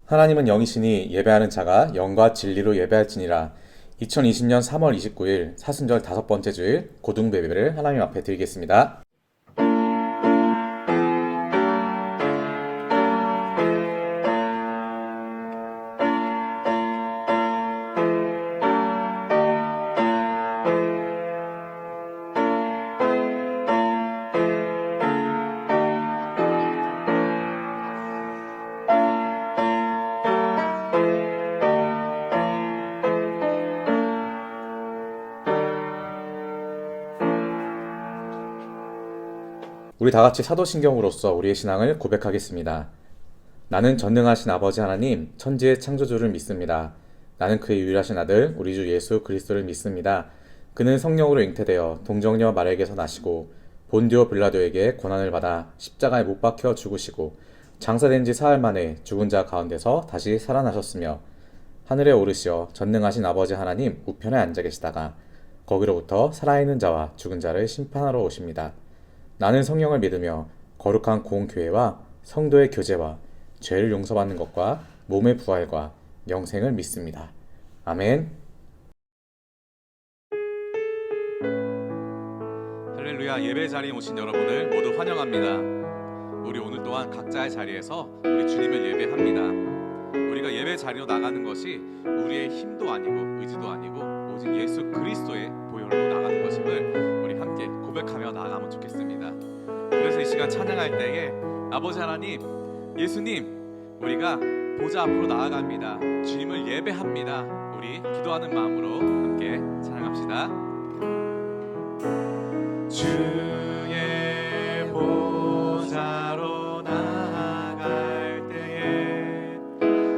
하나님은 영이시니 예배하는 자가 영과 진리로 예배할지니라. 2020년 3월 29일 사순절 5번째 주일 고등 예배를 하나님 앞에 드리겠습니다. 우리 다 같이 사도신경으로서 우리의 신앙을 고백하겠습니다. 나는 전능하신 아버지 하나님, 천지의 창조주를 믿습니다. 나는 그의 유일하신 아들, 우리 주 예수 그리스도를 믿습니다. 그는 성령으로 잉태되어 동정녀 마리아에게서 나시고 본디오 빌라도에게 고난을 받아 십자가에 못 박혀 죽으시고 장사된 지 사흘 만에 죽은 자 가운데서 다시 살아나셨으며 하늘에 오르시어 전능하신 아버지 하나님 우편에 앉아 계시다가 거기로부터 살아있는 자와 죽은 자를 심판하러 오십니다. 나는 성령을 믿으며 거룩한 공교회와 성도의 교제와 죄를 용서받는 것과 몸의 부활과 영생을 믿습니다. 아멘. 할렐루야. 예배 자리에 오신 여러분을 모두 환영합니다. 우리 오늘 또한 각자의 자리에서 우리 주님을 예배합니다. 우리가 예배 자리로 나가는 것이 우리의 힘도 아니고 의지도 아니고 오직 예수 그리스도의 보혈로 나가는 것임을 우리 함께 고백하며 나아가면 좋겠습니다. 그래서 이 시간 찬양할 때에 아버지 하나님, 예수님, 우리가 보좌 앞으로 나아갑니다. 주님을 예배합니다. 우리 기도하는 마음으로 함께 찬양합시다. 주의 보좌로 나아갈 때에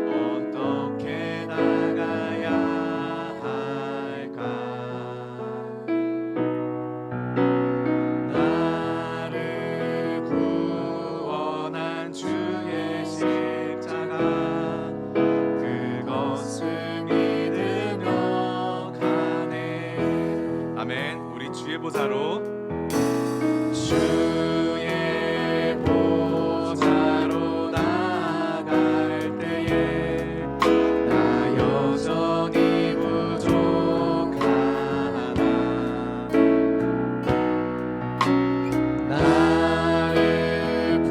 어떻게 나가야 할까? 나를 구원한 주의 십자가 그것을 믿으며 가네. 아멘. 우리 주의 보좌로 주의 보좌로 나아갈 때에 나 여전히 부족하나. 나를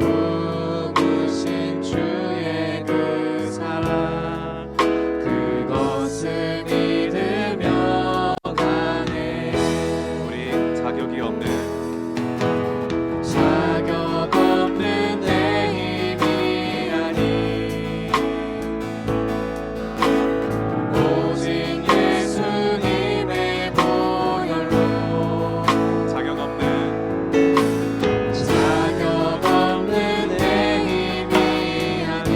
품으신 주의 그 사랑 그것을 믿으며 가네. 우리 자격 없는 내 힘이 아니 오직 예수님의 보혈로 자격 없는 내 힘이 아니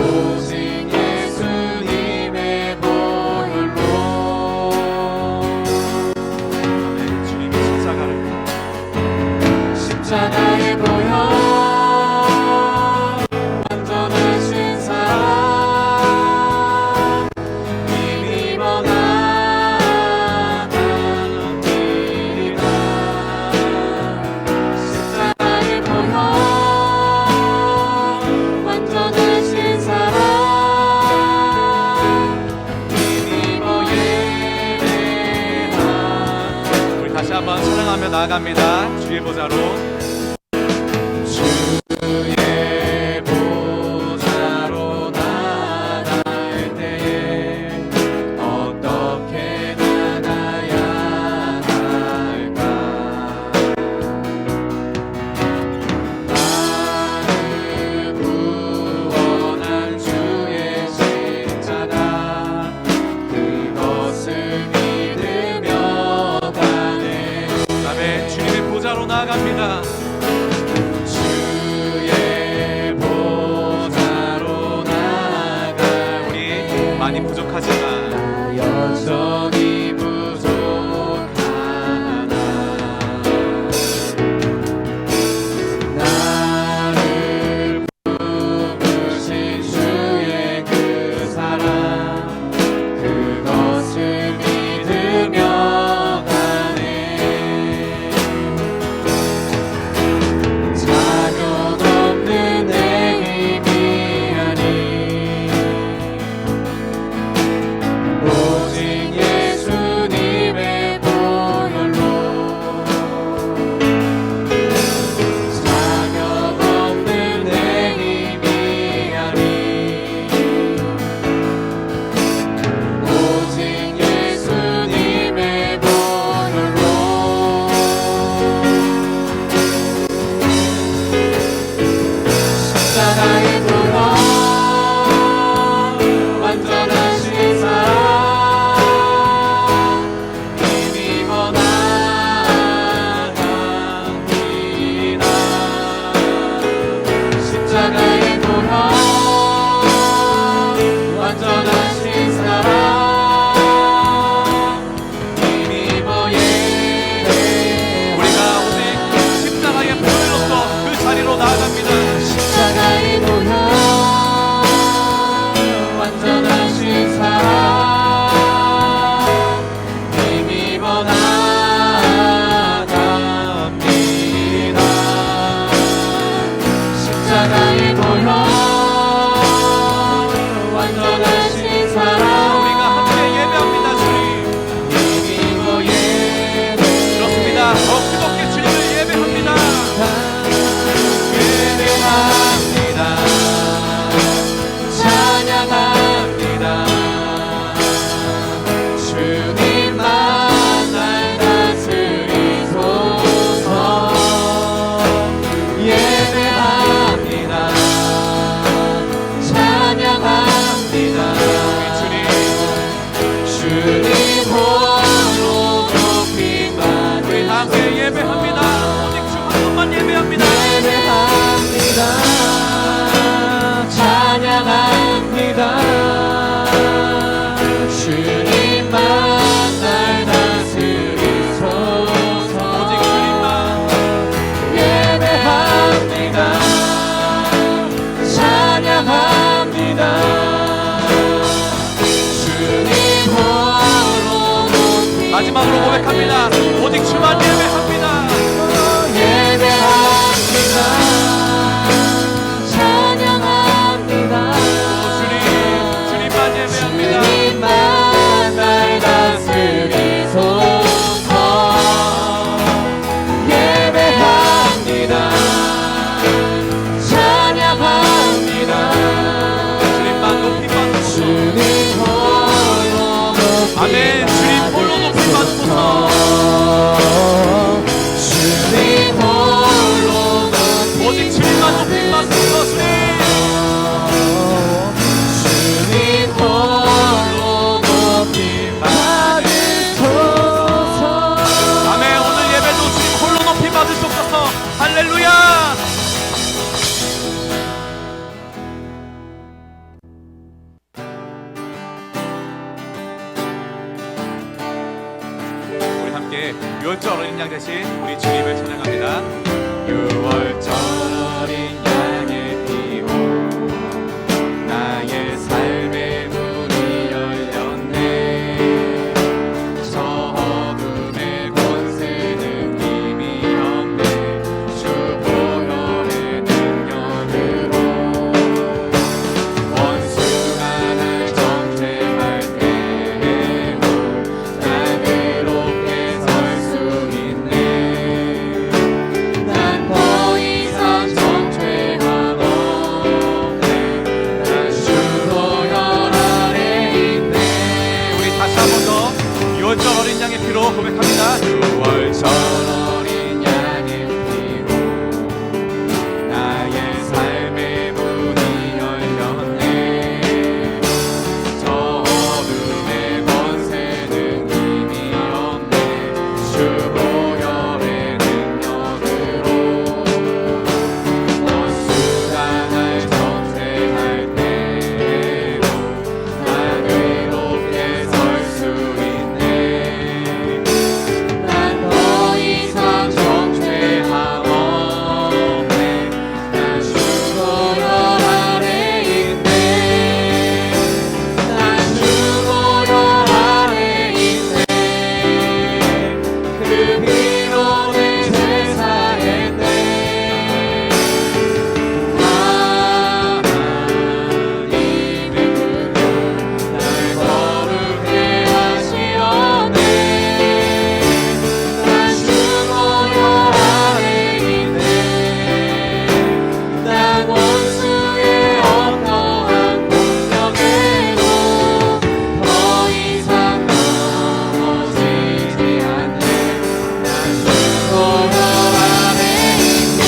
오직 예수님의 보혈로. 십자가의 보혈 완전하신 사랑 힘입어 나갑니다. 십자가의 보혈 완전하신 사랑 힘입어 예배하. 우리 다시 한번 찬양하며 나아갑니다. 주의 보좌로 주의 보좌로 나아갈 때에 어떻게 나가야 할까? 나를 구원한 주의 십자가 그것을 믿으며 가네. 아멘. 주님의 보좌로 나아갑니다. 주의 보좌로 나아가. 우리 많이 부족하지만 여전히 부족하나. 나를 품으신 주의 그 사랑 그것을 믿으며 가네. 자격 없는 할렐루야! 우리 함께 6월절 어린 양 대신 우리 주님을 찬양합니다. 6월절 어린 양의 피로 나의 삶의 문이 열렸네. 저 어둠의 권세는 이미 없네. 주 보혈의 능력으로 원수가 날 정죄할 때 난 의롭게 설 수 있네. 난 더 이상 정죄함 없네. 난 주 보혈 아래 있네. 우리 다시 한 번 더 6월절 어린 양의 피로 고백합니다. 6월절 어린 양의 피로 나의 삶의 문이 열렸네. 저 어둠의 권세는 이미 없네. 주 보혈의 능력으로 원수가 날 정죄할 때도 난 의롭게 설 수 있네. 난 더 이상 정죄함 없네. 난 주 보혈 아래 있네. 난 주 보혈 아래 있네. 그 피로 내 죄 사했네. 하나님의 날 거룩해 하시오네. 난 주 보혈 아래 있네. 난 원수의 어떠한 공격에도 더 이상 넘어지지 않네. 난 주 보혈 아래 있네.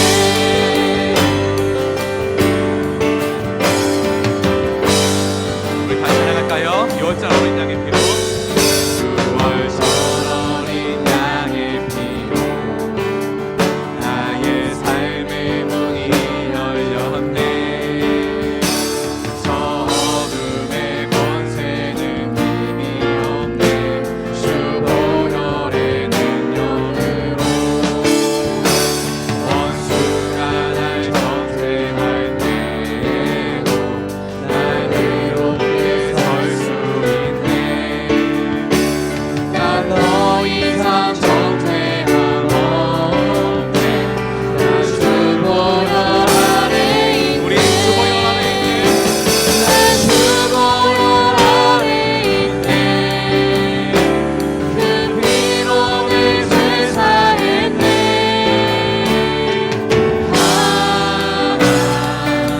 우리 다시 찬양할까요? 6월절 어린 양의 피로 6월절 어린 양의 피로 나의 삶의 문이 열렸네. 저 어둠의 권세는 이미 없네. 주 보혈의 능력으로 원수가 날 정죄할 때도 난 의롭게 설 수 있네. 난 더 이상 정죄함 없네. 난 주 보혈 아래 있네. 우리 주 보혈 아래 있네. 난 주 보혈 아래 있네. 그 피로 내 죄 사했네.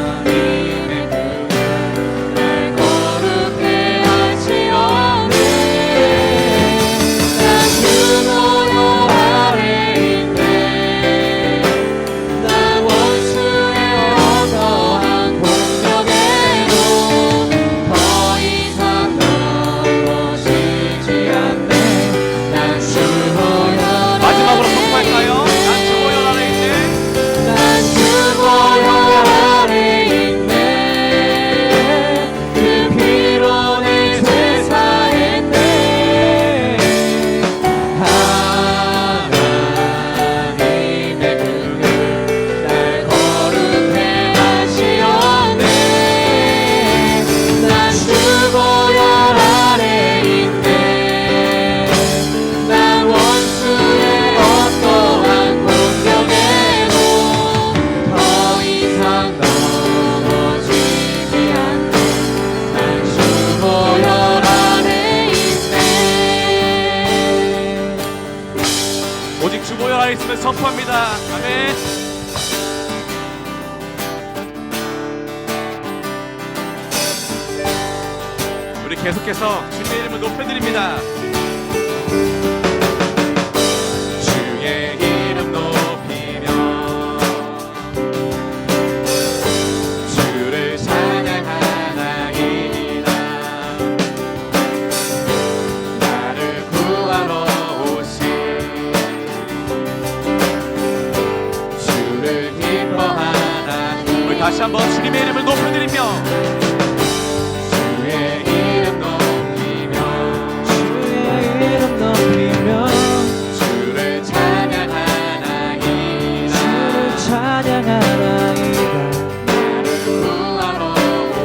하나님의 날 거룩해 하시오네. 난 주 보혈 아래 있네. 난 원수의 어떠한 공격에도 더 이상 넘어지지 않네. 난 주 보혈 마지막으로 선포할까요? 난 주 보혈 아래 있네. 난 주 보혈 아래 있네. 그 피로 내 죄 사했네. 하나님의 날 거룩해 하시오네. 난 주 보혈 아래 있네. 난 원수의 어떠한 공격에도 더 이상 넘어지지 않네. 난 주 보혈 아래 있네. 오직 주 보혈 안에 있으면 선포합니다. 아멘. 우리 계속해서 주님의 이름을 높여드립니다. 주의 이름 높이며 주를 찬양하나이다. 나를 구하러 오신 주를 다시 한번 주님의 이름을 높여드리며 주의 이름 높이며 주의 이름 높이며 주를 찬양하나이다 주를 찬양하나이다. 나를 구하러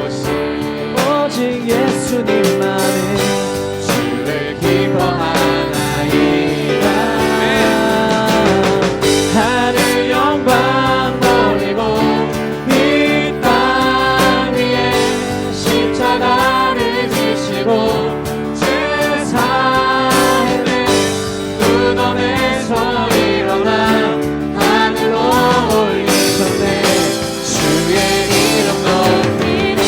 오신 오직 예수님만이 주를 기뻐하나이다 하늘 영광 돌리고 이 땅 위에 십자가를 지시고 제사에 무덤에서 일어나 하늘로 올리셨네. 주의 이름 높이니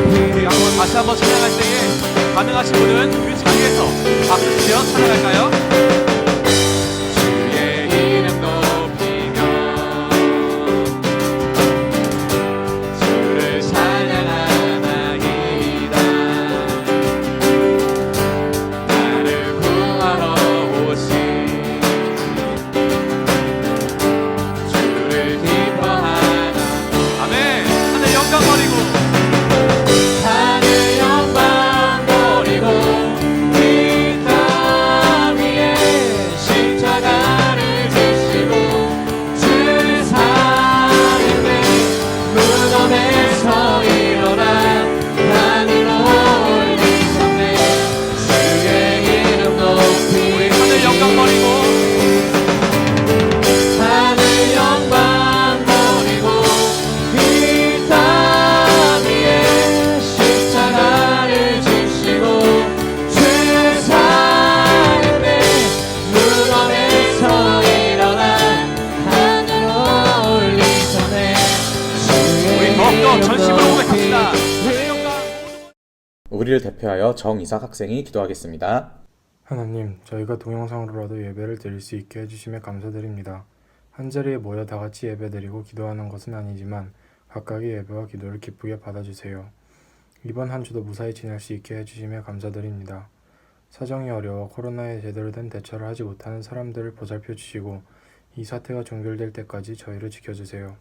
우리 다시 한번 찬양할 때에 가능하신 분은 그 자리에서 박수 치며 찬양할까요? 주의 이름 높이며 주를 찬양하나이다 나를 구하러 오신 주를 기뻐하나 아멘. 하늘 영광 버리고 하늘 영광 돌리고 이 땅 위에 십자가를 지시고 주 살인데 무덤에서 일어나 하늘로 올리셨네. 주의 이름 우리 높이 하늘 영광 버리고 하늘 영광 버리고 이 땅 위에 십자가를 지시고 주 살인데 무덤에서 일어나 하늘로 올리셨네. 우리 더욱더 전심으로 고백합시다. 우리를 대표하여 정이삭 학생이 기도하겠습니다. 하나님, 저희가 동영상으로라도 예배를 드릴 수 있게 해주심에 감사드립니다. 한자리에 모여 다같이 예배드리고 기도하는 것은 아니지만 각각의 예배와 기도를 기쁘게 받아주세요. 이번 한 주도 무사히 지낼 수 있게 해주심에 감사드립니다. 사정이 어려워 코로나에 제대로 된 대처를 하지 못하는 사람들을 보살펴 주시고 이 사태가 종결될 때까지 저희를 지켜주세요.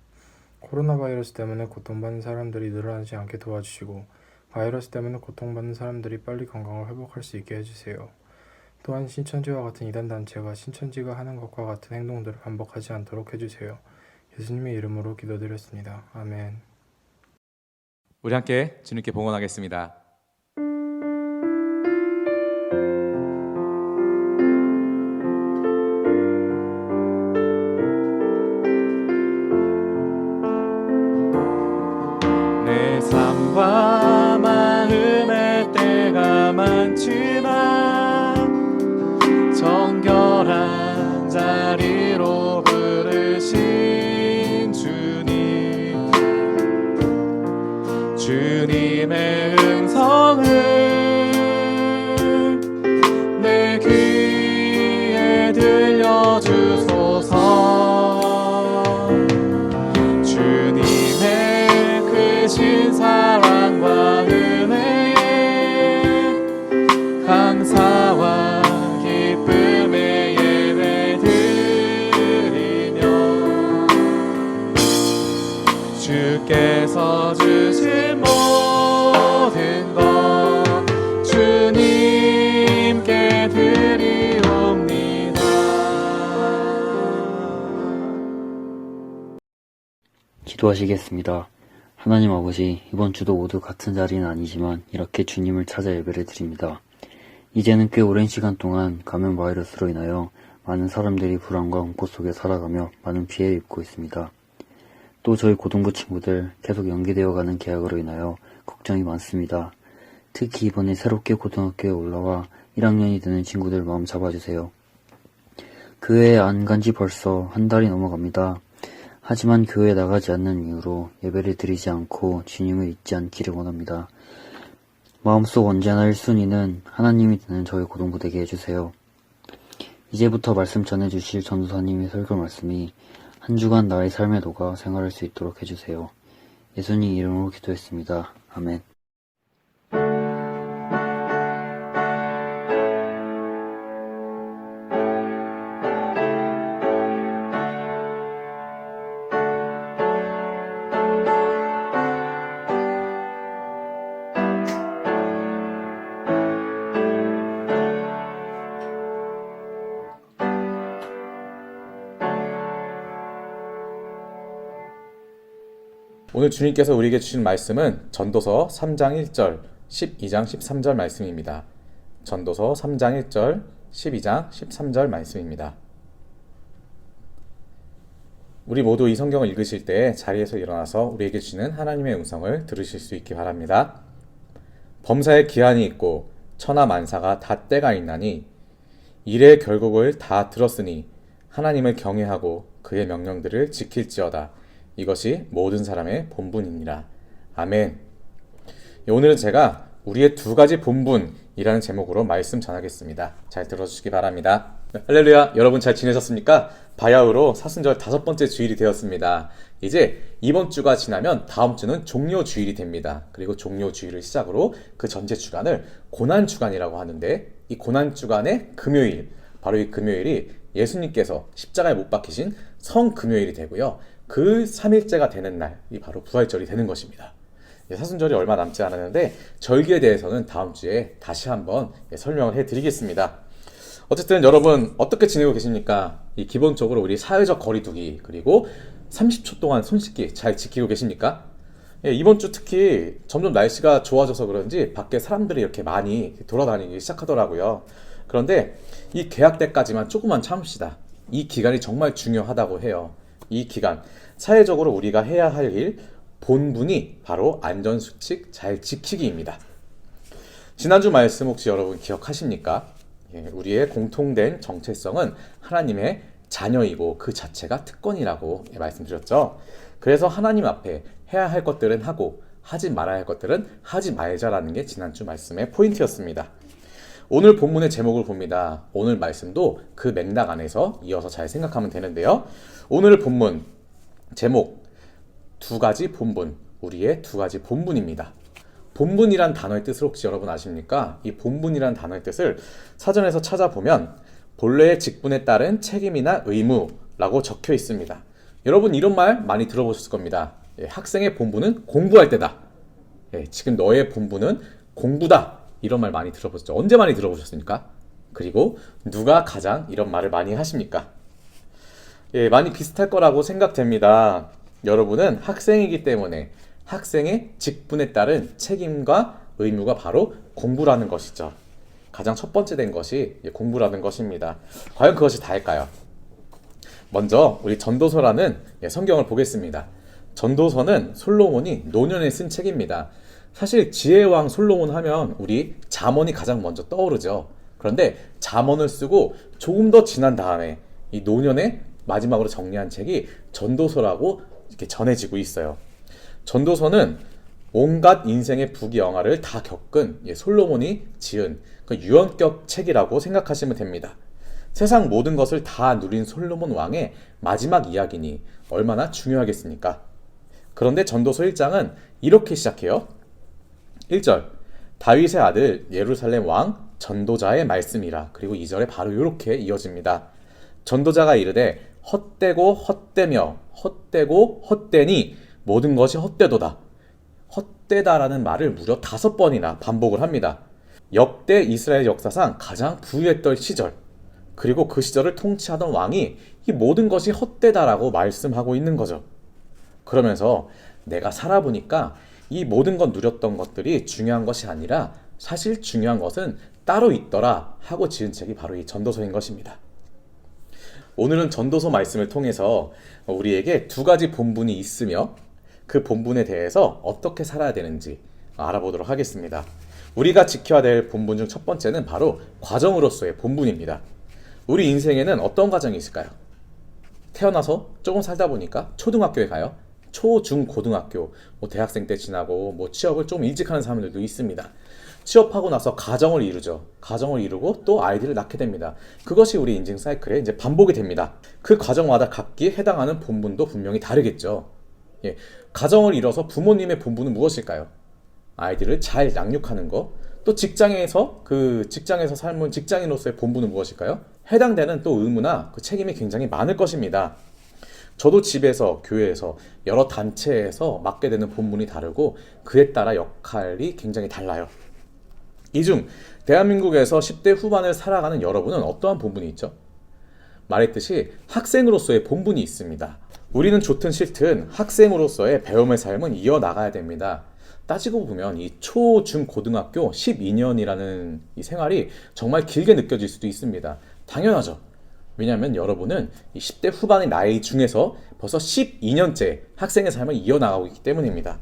코로나 바이러스 때문에 고통받는 사람들이 늘어나지 않게 도와주시고 바이러스 때문에 고통받는 사람들이 빨리 건강을 회복할 수 있게 해주세요. 또한 신천지와 같은 이단단체가 신천지가 하는 것과 같은 행동들을 반복하지 않도록 해주세요. 예수님의 이름으로 기도드렸습니다. 아멘. 우리 함께 주님께 봉헌하겠습니다. 내 삶과 마음의 때가 많지만 정결한 자리로 부르신 주님의 음성을 내 귀에 들려주소서. 주님의 크신 사랑과 은혜에 감사와 기쁨의 예배 드리며 주께서 주신 모든 것 주님께 드리옵니다. 기도하시겠습니다. 하나님 아버지, 이번 주도 모두 같은 자리는 아니지만 이렇게 주님을 찾아 예배를 드립니다. 이제는 꽤 오랜 시간 동안 감염 바이러스로 인하여 많은 사람들이 불안과 공포 속에 살아가며 많은 피해를 입고 있습니다. 또 저희 고등부 친구들 계속 연기되어 가는 개학으로 인하여 걱정이 많습니다. 특히 이번에 새롭게 고등학교에 올라와 1학년이 되는 친구들 마음 잡아주세요. 교회에 안 간 지 벌써 한 달이 넘어갑니다. 하지만 교회에 나가지 않는 이유로 예배를 드리지 않고 주님을 잊지 않기를 원합니다. 마음속 언제나 1순위는 하나님이 되는 저희 고등부 되게 해주세요. 이제부터 말씀 전해주실 전도사님의 설교 말씀이 한 주간 나의 삶에 녹아 생활할 수 있도록 해주세요. 예수님 이름으로 기도했습니다. 아멘. 오늘 주님께서 우리에게 주신 말씀은 전도서 3장 1절, 12장 13절 말씀입니다. 전도서 3장 1절, 12장 13절 말씀입니다. 우리 모두 이 성경을 읽으실 때 자리에서 일어나서 우리에게 주시는 하나님의 음성을 들으실 수 있기 바랍니다. 범사에 기한이 있고 천하 만사가 다 때가 있나니 일의 결국을 다 들었으니 하나님을 경외하고 그의 명령들을 지킬지어다. 이것이 모든 사람의 본분이니라. 아멘. 오늘은 제가 우리의 두 가지 본분이라는 제목으로 말씀 전하겠습니다. 잘 들어주시기 바랍니다. 할렐루야, 여러분 잘 지내셨습니까? 바야흐로 사순절 5번째 주일이 되었습니다. 이제 이번 주가 지나면 다음 주는 종료 주일이 됩니다. 그리고 종료 주일을 시작으로 그 전체 주간을 고난 주간이라고 하는데, 이 고난 주간의 금요일, 바로 이 금요일이 예수님께서 십자가에 못 박히신 성금요일이 되고요. 그 3일째가 되는 날이 바로 부활절이 되는 것입니다. 사순절이 얼마 남지 않았는데 절기에 대해서는 다음 주에 다시 한번 설명을 해드리겠습니다. 어쨌든 여러분 어떻게 지내고 계십니까? 기본적으로 우리 사회적 거리두기 그리고 30초 동안 손 씻기 잘 지키고 계십니까? 이번 주 특히 점점 날씨가 좋아져서 그런지 밖에 사람들이 이렇게 많이 돌아다니기 시작하더라고요. 그런데 이 개학 때까지만 조금만 참읍시다. 이 기간이 정말 중요하다고 해요. 이 기간 사회적으로 우리가 해야 할 일 본분이 바로 안전수칙 잘 지키기입니다. 지난주 말씀 혹시 여러분 기억하십니까? 우리의 공통된 정체성은 하나님의 자녀이고 그 자체가 특권이라고 말씀드렸죠. 그래서 하나님 앞에 해야 할 것들은 하고 하지 말아야 할 것들은 하지 말자라는 게 지난주 말씀의 포인트였습니다. 오늘 본문의 제목을 봅니다. 오늘 말씀도 그 맥락 안에서 이어서 잘 생각하면 되는데요. 오늘 본문 제목 두 가지 본분, 우리의 두 가지 본분입니다. 본분이란 단어의 뜻을 혹시 여러분 아십니까? 이 본분이란 단어의 뜻을 사전에서 찾아보면 본래의 직분에 따른 책임이나 의무라고 적혀 있습니다. 여러분 이런 말 많이 들어보셨을 겁니다. 학생의 본분은 공부할 때다. 지금 너의 본분은 공부다. 이런 말 많이 들어보셨죠? 언제 많이 들어보셨습니까? 그리고 누가 가장 이런 말을 많이 하십니까? 많이 비슷할 거라고 생각됩니다. 여러분은 학생이기 때문에 학생의 직분에 따른 책임과 의무가 바로 공부라는 것이죠. 가장 첫 번째 된 것이 공부라는 것입니다. 과연 그것이 다일까요? 먼저 우리 전도서라는 성경을 보겠습니다. 전도서는 솔로몬이 노년에 쓴 책입니다. 사실 지혜왕 솔로몬 하면 우리 잠언이 가장 먼저 떠오르죠. 그런데 잠언을 쓰고 조금 더 지난 다음에 이 노년에 마지막으로 정리한 책이 전도서라고 이렇게 전해지고 있어요. 전도서는 온갖 인생의 부귀영화를 다 겪은 솔로몬이 지은 그 유언격 책이라고 생각하시면 됩니다. 세상 모든 것을 다 누린 솔로몬 왕의 마지막 이야기니 얼마나 중요하겠습니까? 그런데 전도서 1장은 이렇게 시작해요. 1절 다윗의 아들 예루살렘 왕 전도자의 말씀이라. 그리고 2절에 바로 이렇게 이어집니다. 전도자가 이르되 헛되고 헛되며 헛되고 헛되니 모든 것이 헛되도다. 헛되다라는 말을 무려 5번이나 반복을 합니다. 역대 이스라엘 역사상 가장 부유했던 시절, 그리고 그 시절을 통치하던 왕이 이 모든 것이 헛되다라고 말씀하고 있는 거죠. 그러면서 내가 살아보니까 이 모든 것 누렸던 것들이 중요한 것이 아니라 사실 중요한 것은 따로 있더라 하고 지은 책이 바로 이 전도서인 것입니다. 오늘은 전도서 말씀을 통해서 우리에게 두 가지 본분이 있으며 그 본분에 대해서 어떻게 살아야 되는지 알아보도록 하겠습니다. 우리가 지켜야 될 본분 중 첫 번째는 바로 과정으로서의 본분입니다. 우리 인생에는 어떤 과정이 있을까요? 태어나서 조금 살다 보니까 초등학교에 가요. 초, 중, 고등학교, 대학생 때 지나고 취업을 좀 일찍 하는 사람들도 있습니다. 취업하고 나서 가정을 이루죠. 가정을 이루고 또 아이들을 낳게 됩니다. 그것이 우리 인생 사이클에 이제 반복이 됩니다. 그 과정마다 각기에 해당하는 본분도 분명히 다르겠죠. 가정을 이뤄서 부모님의 본분은 무엇일까요? 아이들을 잘 양육하는 거. 또 직장에서 삶은 직장인으로서의 본분은 무엇일까요? 해당되는 또 의무나 그 책임이 굉장히 많을 것입니다. 저도 집에서, 교회에서, 여러 단체에서 맡게 되는 본분이 다르고 그에 따라 역할이 굉장히 달라요. 이 중 대한민국에서 10대 후반을 살아가는 여러분은 어떠한 본분이 있죠? 말했듯이 학생으로서의 본분이 있습니다. 우리는 좋든 싫든 학생으로서의 배움의 삶은 이어나가야 됩니다. 따지고 보면 이 초, 중, 고등학교 12년이라는 이 생활이 정말 길게 느껴질 수도 있습니다. 당연하죠. 왜냐하면 여러분은 이 10대 후반의 나이 중에서 벌써 12년째 학생의 삶을 이어나가고 있기 때문입니다.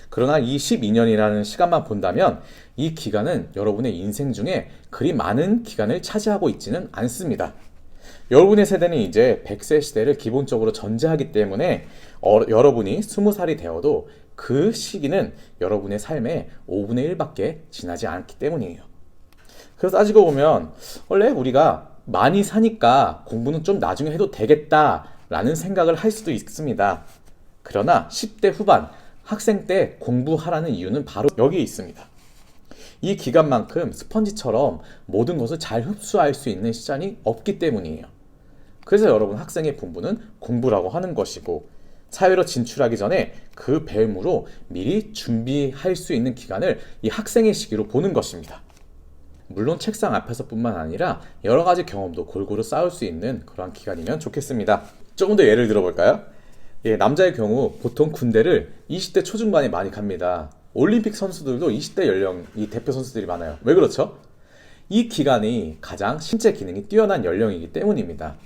그러나 이 12년이라는 시간만 본다면 이 기간은 여러분의 인생 중에 그리 많은 기간을 차지하고 있지는 않습니다. 여러분의 세대는 이제 100세 시대를 기본적으로 전제하기 때문에 여러분이 20살이 되어도 그 시기는 여러분의 삶의 5분의 1밖에 지나지 않기 때문이에요. 그래서 따지고 보면 원래 우리가 많이 사니까 공부는 좀 나중에 해도 되겠다라는 생각을 할 수도 있습니다. 그러나 10대 후반 학생 때 공부하라는 이유는 바로 여기에 있습니다. 이 기간만큼 스펀지처럼 모든 것을 잘 흡수할 수 있는 시간이 없기 때문이에요. 그래서 여러분 학생의 본분은 공부라고 하는 것이고 사회로 진출하기 전에 그 배움으로 미리 준비할 수 있는 기간을 이 학생의 시기로 보는 것입니다. 물론 책상 앞에서뿐만 아니라 여러 가지 경험도 골고루 쌓을 수 있는 그러한 기간이면 좋겠습니다. 조금 더 예를 들어볼까요? 남자의 경우 보통 군대를 20대 초중반에 많이 갑니다. 올림픽 선수들도 20대 연령이 대표 선수들이 많아요. 왜 그렇죠? 이 기간이 가장 신체 기능이 뛰어난 연령이기 때문입니다.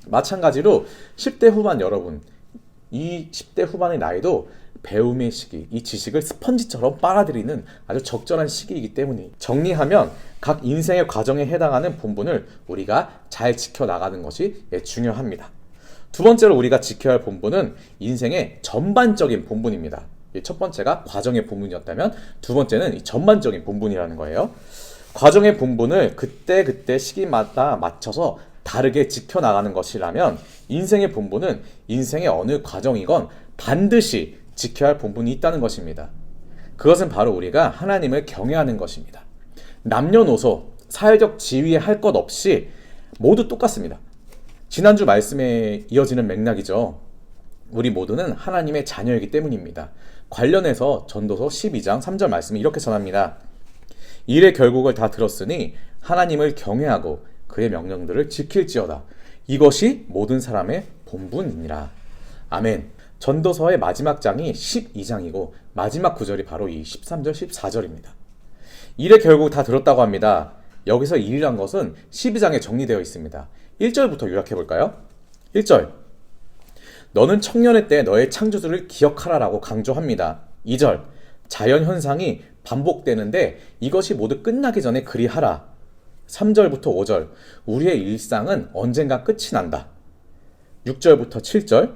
마찬가지로 10대 후반 여러분, 이 10대 후반의 나이도 배움의 시기, 이 지식을 스펀지처럼 빨아들이는 아주 적절한 시기이기 때문에 정리하면 각 인생의 과정에 해당하는 본분을 우리가 잘 지켜나가는 것이 중요합니다. 두 번째로 우리가 지켜야 할 본분은 인생의 전반적인 본분입니다. 첫 번째가 과정의 본분이었다면 두 번째는 이 전반적인 본분이라는 거예요. 과정의 본분을 그때 시기마다 맞춰서 다르게 지켜나가는 것이라면 인생의 본분은 인생의 어느 과정이건 반드시 지켜야 할 본분이 있다는 것입니다. 그것은 바로 우리가 하나님을 경외하는 것입니다. 남녀노소, 사회적 지위에 할 것 없이 모두 똑같습니다. 지난주 말씀에 이어지는 맥락이죠. 우리 모두는 하나님의 자녀이기 때문입니다. 관련해서 전도서 12장 3절 말씀이 이렇게 전합니다. 일의 결국을 다 들었으니 하나님을 경외하고 그의 명령들을 지킬지어다. 이것이 모든 사람의 본분이니라. 아멘. 전도서의 마지막 장이 12장이고 마지막 구절이 바로 이 13절, 14절입니다. 일의 결국 다 들었다고 합니다. 여기서 일이란 것은 12장에 정리되어 있습니다. 1절부터 요약해 볼까요? 1절. 너는 청년의 때 너의 창조주를 기억하라라고 강조합니다. 2절. 자연현상이 반복되는데 이것이 모두 끝나기 전에 그리하라. 3절부터 5절. 우리의 일상은 언젠가 끝이 난다. 6절부터 7절.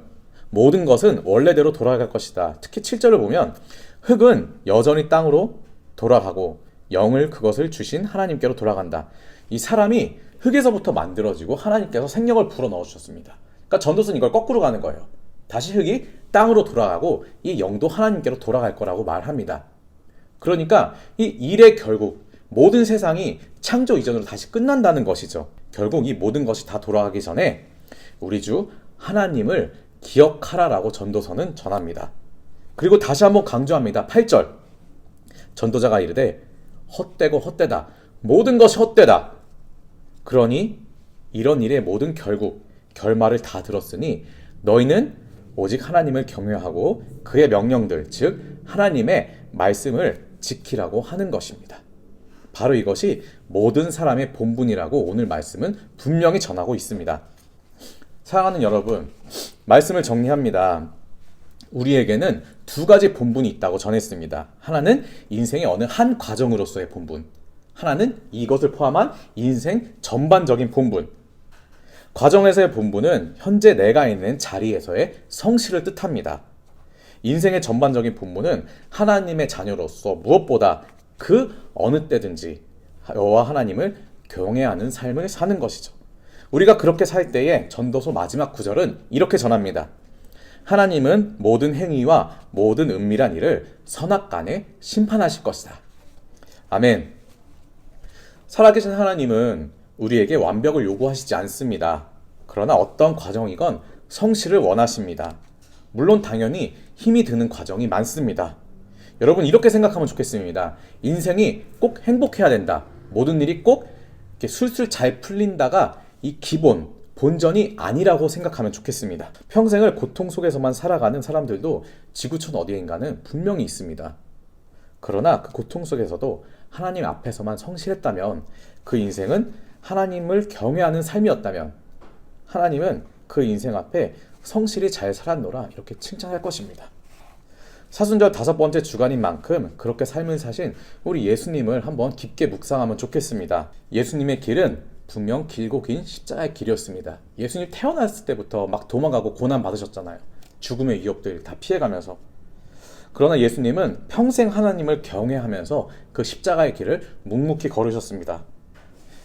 모든 것은 원래대로 돌아갈 것이다. 특히 7절을 보면 흙은 여전히 땅으로 돌아가고 영을 그것을 주신 하나님께로 돌아간다. 이 사람이 흙에서부터 만들어지고 하나님께서 생명을 불어넣어 주셨습니다. 그러니까 전도서는 이걸 거꾸로 가는 거예요. 다시 흙이 땅으로 돌아가고 이 영도 하나님께로 돌아갈 거라고 말합니다. 그러니까 이 일의 결국 모든 세상이 창조 이전으로 다시 끝난다는 것이죠. 결국 이 모든 것이 다 돌아가기 전에 우리 주 하나님을 기억하라라고 전도서는 전합니다. 그리고 다시 한번 강조합니다. 8절. 전도자가 이르되 헛되고 헛되다. 모든 것이 헛되다. 그러니 이런 일의 모든 결말을 다 들었으니 너희는 오직 하나님을 경외하고 그의 명령들, 즉 하나님의 말씀을 지키라고 하는 것입니다. 바로 이것이 모든 사람의 본분이라고 오늘 말씀은 분명히 전하고 있습니다. 사랑하는 여러분, 말씀을 정리합니다. 우리에게는 두 가지 본분이 있다고 전했습니다. 하나는 인생의 어느 한 과정으로서의 본분, 하나는 이것을 포함한 인생 전반적인 본분. 과정에서의 본분은 현재 내가 있는 자리에서의 성실을 뜻합니다. 인생의 전반적인 본분은 하나님의 자녀로서 무엇보다 그 어느 때든지 여호와 하나님을 경외하는 삶을 사는 것이죠. 우리가 그렇게 살 때에 전도서 마지막 구절은 이렇게 전합니다. 하나님은 모든 행위와 모든 은밀한 일을 선악간에 심판하실 것이다. 아멘. 살아계신 하나님은 우리에게 완벽을 요구하시지 않습니다. 그러나 어떤 과정이건 성실을 원하십니다. 물론 당연히 힘이 드는 과정이 많습니다. 여러분 이렇게 생각하면 좋겠습니다. 인생이 꼭 행복해야 된다. 모든 일이 꼭 이렇게 술술 잘 풀린다가 이 기본, 본전이 아니라고 생각하면 좋겠습니다. 평생을 고통 속에서만 살아가는 사람들도 지구촌 어디인가는 분명히 있습니다. 그러나 그 고통 속에서도 하나님 앞에서만 성실했다면, 그 인생은 하나님을 경외하는 삶이었다면 하나님은 그 인생 앞에 성실히 잘 살았노라 이렇게 칭찬할 것입니다. 사순절 5번째 주간인 만큼 그렇게 삶을 사신 우리 예수님을 한번 깊게 묵상하면 좋겠습니다. 예수님의 길은 분명 길고 긴 십자가의 길이었습니다. 예수님 태어났을 때부터 막 도망가고 고난 받으셨잖아요. 죽음의 위협들 다 피해가면서. 그러나 예수님은 평생 하나님을 경외하면서 그 십자가의 길을 묵묵히 걸으셨습니다.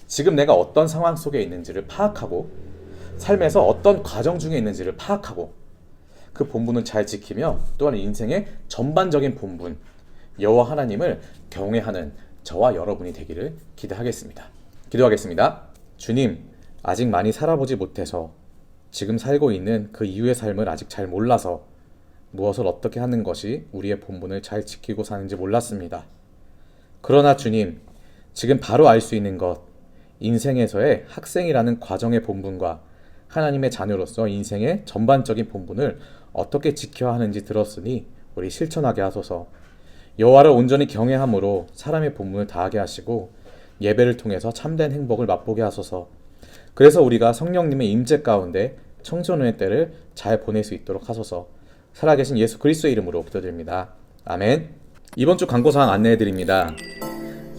지금 내가 어떤 상황 속에 있는지를 파악하고, 삶에서 어떤 과정 중에 있는지를 파악하고, 그 본분을 잘 지키며 또한 인생의 전반적인 본분, 여호와 하나님을 경외하는 저와 여러분이 되기를 기도하겠습니다. 주님, 아직 많이 살아보지 못해서, 지금 살고 있는 그 이후의 삶을 아직 잘 몰라서 무엇을 어떻게 하는 것이 우리의 본분을 잘 지키고 사는지 몰랐습니다. 그러나 주님, 지금 바로 알 수 있는 것, 인생에서의 학생이라는 과정의 본분과 하나님의 자녀로서 인생의 전반적인 본분을 어떻게 지켜야 하는지 들었으니 우리 실천하게 하소서. 여호와를 온전히 경외함으로 사람의 본분을 다하게 하시고 예배를 통해서 참된 행복을 맛보게 하소서. 그래서 우리가 성령님의 임재 가운데 청소년의 때를 잘 보낼 수 있도록 하소서. 살아계신 예수 그리스도의 이름으로 기도드립니다. 아멘. 이번 주 광고사항 안내해드립니다.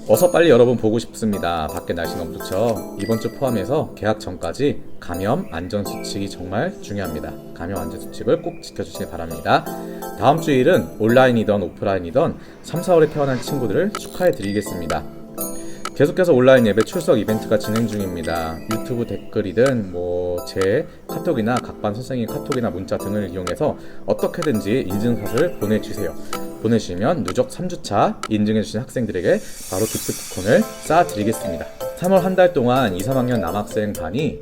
어서 빨리 여러분 보고 싶습니다. 밖에 날씨 너무 좋죠. 이번 주 포함해서 개학 전까지 감염 안전수칙이 정말 중요합니다. 감염 안전수칙을 꼭 지켜주시기 바랍니다. 다음 주일은 온라인이든 오프라인이든 3, 4월에 태어난 친구들을 축하해드리겠습니다. 계속해서 온라인 예배 출석 이벤트가 진행 중입니다. 유튜브 댓글이든 제 카톡이나 각반 선생님 카톡이나 문자 등을 이용해서 어떻게든지 인증샷을 보내주세요. 보내주시면 누적 3주차 인증해주신 학생들에게 바로 기프 쿠폰을 쌓아드리겠습니다. 3월 한 달 동안 2, 3학년 남학생 반이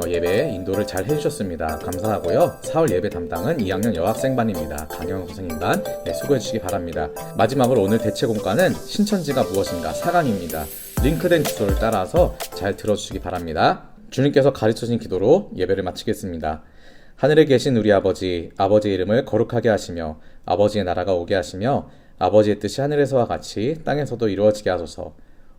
예배 인도를 잘 해주셨습니다. 감사하고요. 4월 예배 담당은 2학년 여학생반입니다. 강영 선생님반 수고해주시기 바랍니다. 마지막으로 오늘 대체 공과는 신천지가 무엇인가 4강입니다. 링크된 주소를 따라서 잘 들어주시기 바랍니다. 주님께서 가르쳐주신 기도로 예배를 마치겠습니다. 하늘에 계신 우리 아버지, 아버지의 이름을 거룩하게 하시며 아버지의 나라가 오게 하시며 아버지의 뜻이 하늘에서와 같이 땅에서도 이루어지게 하소서.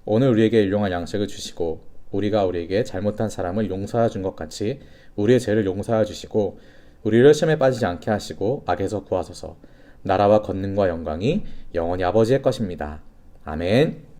오늘 우리에게 일용할 양식을 주시고 우리가 우리에게 잘못한 사람을 용서하여 준 것 같이 우리의 죄를 용서하여 주시고 우리를 시험에 빠지지 않게 하시고 악에서 구하소서. 나라와 권능과 영광이 영원히 아버지의 것입니다. 아멘.